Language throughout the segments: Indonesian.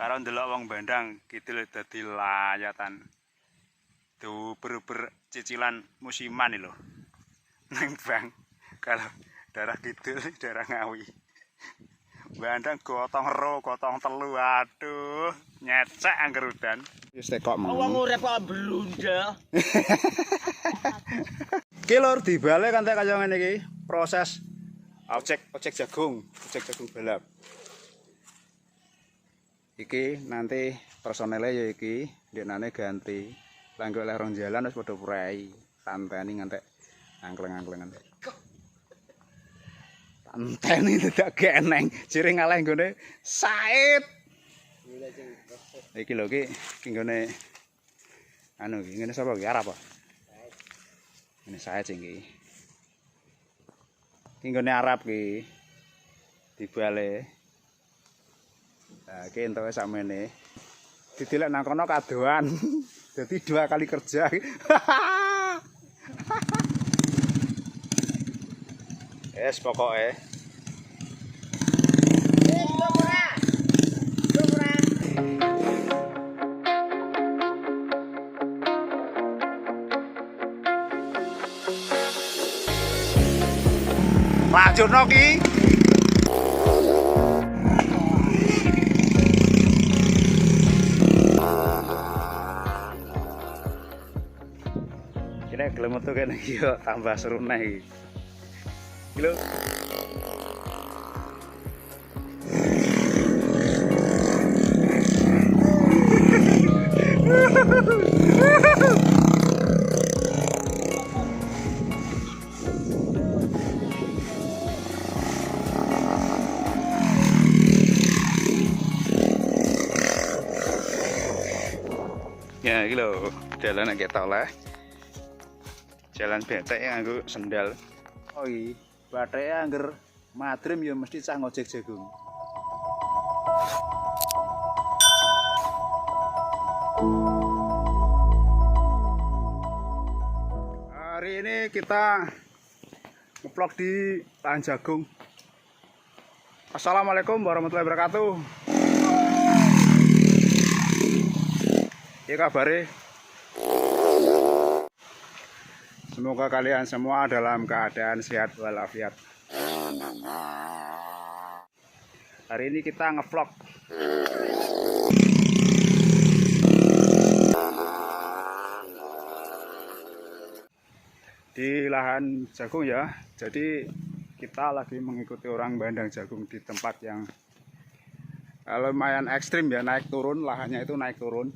karo ndelok wong Bandang kidul dadi layatan. Ber cicilan musiman lho. Nang Bang. Kalau daerah kidul, daerah Ngawi. Bandang gotong ro, gotong telu, aduh, nyecek angger udan. Wis tekok mong. Wong urip kok blunda. Ki lur dibale kan tek kaya ngene iki, proses ojek jagung balap. Iki nanti personelnya ya iki, ndeknane ganti. Langgo oleh rong jalan wis padha prei, tanteni ngantek angkleng-angklengan. Tanteni dadak geneng, jiring aleh nggone Said. Iki lho iki nggone anu iki ngene sapa iki Arab apa? Ini Said sing iki. Iki nggone Arab iki. Dibale. Nah, iki entuk sakmene. Didelek nang kono kadoan. Jadi 2 kali kerja. Es pokoknya. Lanjut Noki. Kira gelem metu kene iki yo tambah seru neh iki. Lho. Ya iki lho, dalan nek ketok oleh. Jalan betek nganggo sendal. Oh iki, batheke angger madrem ya mesti cah ngojek jagung. Hari ini kita nge-vlog di lahan jagung. Assalamualaikum warahmatullahi wabarakatuh. Ya kabare. Semoga kalian semua dalam keadaan sehat walafiat. Hari ini kita nge-vlog. Di lahan jagung ya. Jadi kita lagi mengikuti orang bandang jagung di tempat yang lumayan ekstrim ya, naik turun, lahannya itu naik turun.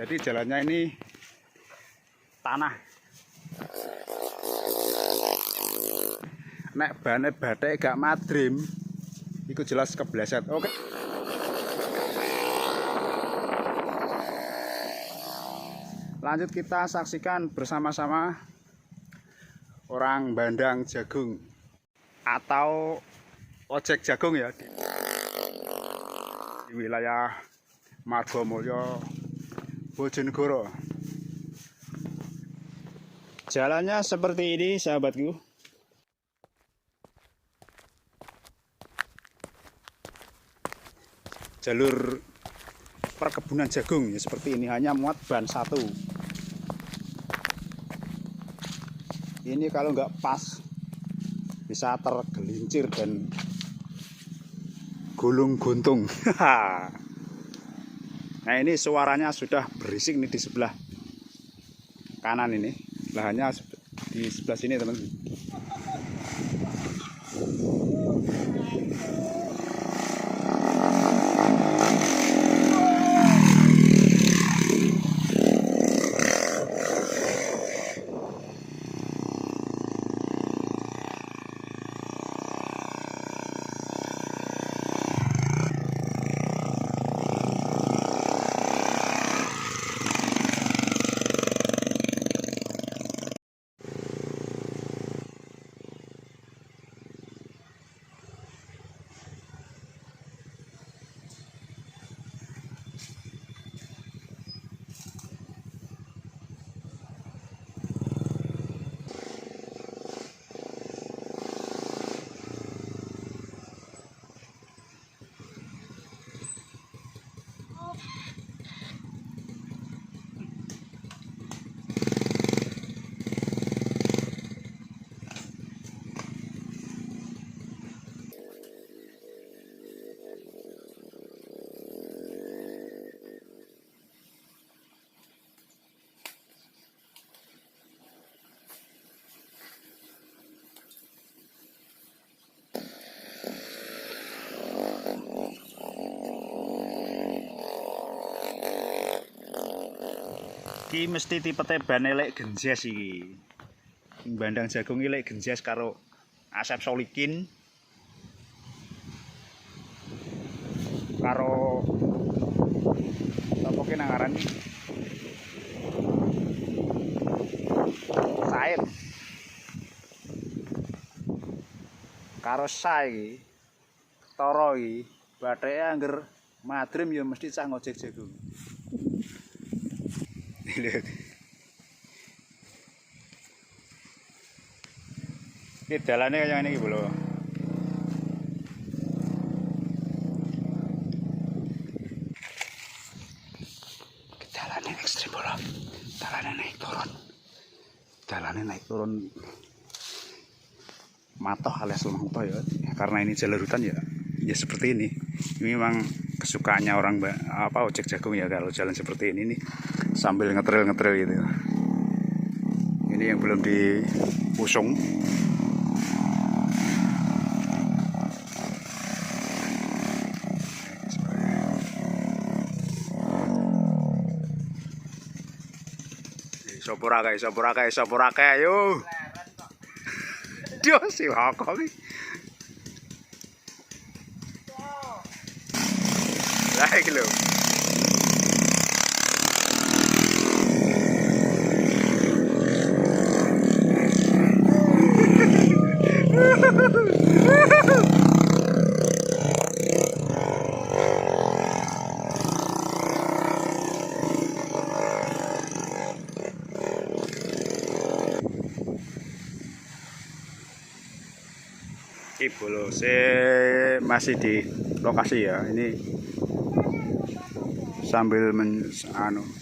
Jadi jalannya ini tanah. Nek bane bathek gak madrim, iku jelas kebleset. Oke. Lanjut kita saksikan bersama-sama orang bandang jagung atau ojek jagung ya di wilayah Margomulyo, Bojonegoro. Jalannya seperti ini sahabatku. Jalur perkebunan jagung ya seperti ini, hanya muat ban 1. Ini kalau nggak pas bisa tergelincir dan gulung guntung. Nah ini suaranya sudah berisik nih di sebelah kanan ini, lahannya di sebelah sini teman-teman. Iki mesti tipe teban elek genjes iki. Bandang jagung elek genjes karo Asep Solikin. Karo apa ki nang aran Said. Karo Sai iki. Toro iki batheke angger madrim ya mesti cah ngojek jagung. Lihat. Ini dalannya kayak ini lho. Dalannya ekstrim lho. Dalannya naik turun. Dalannya naik turun. Matoh alias Lumangto ya. Karena ini jalur hutan ya. Ya seperti ini. Ini memang kesukaannya orang ojek jagung ya kalau jalan seperti ini nih. Sambil ngetril gitu. Ini yang belum diusung. Sopurake ayo. Dio si hokok iki. Lah iki lho. Ibu loh, saya masih di lokasi ya. Ini sambil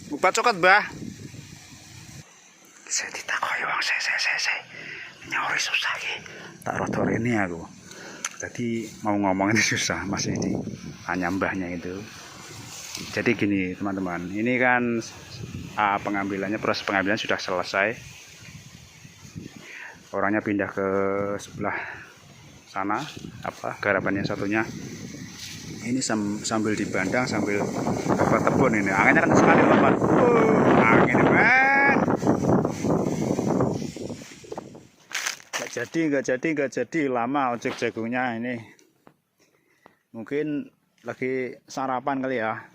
buka coklat bah. Saya ditakoki wong saya nyori susah ki. Tak rotor ini aku. Tadi mau ngomong ini susah, masih di tanya mbahnya itu. Jadi gini teman-teman, ini kan proses pengambilan sudah selesai. Orangnya pindah ke sebelah sana, garapan yang satunya ini sambil dibandang sambil bertebun ini. Anginnya kan sekali teman. Angin men. Gak jadi lama ojek jagungnya ini. Mungkin lagi sarapan kali ya.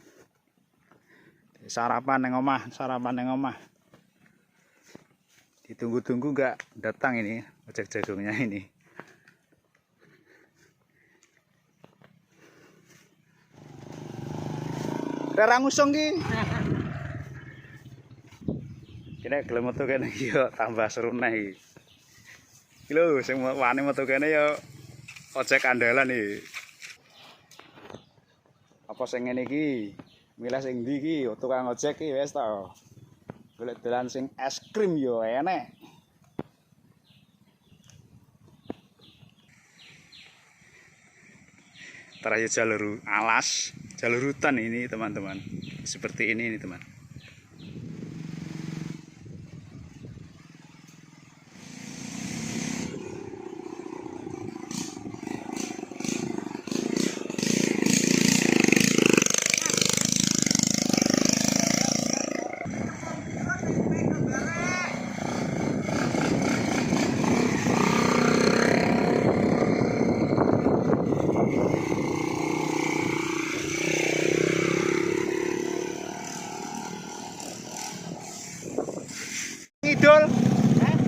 Sarapan neng omah. Ditunggu-tunggu nggak datang ini ojek jagungnya ini. Rara ngusung ki. Kene gelem metu kene iki yo tambah seru neh iki. Iki lho sing wani metu kene yo ojek andalan iki. Apa sing ngene iki? Milih sing ndi iki? Tukang ojek iki wis ta. Golek dalan sing es krim yo enek. Terakhir jalur hutan ini teman-teman, seperti ini teman.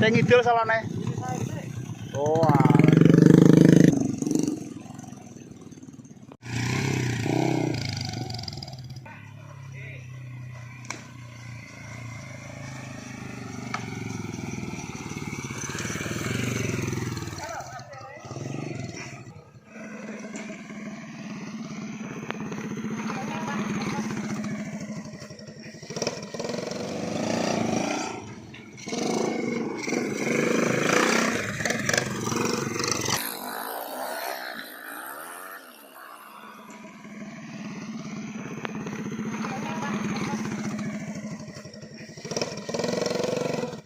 Ngidul salone.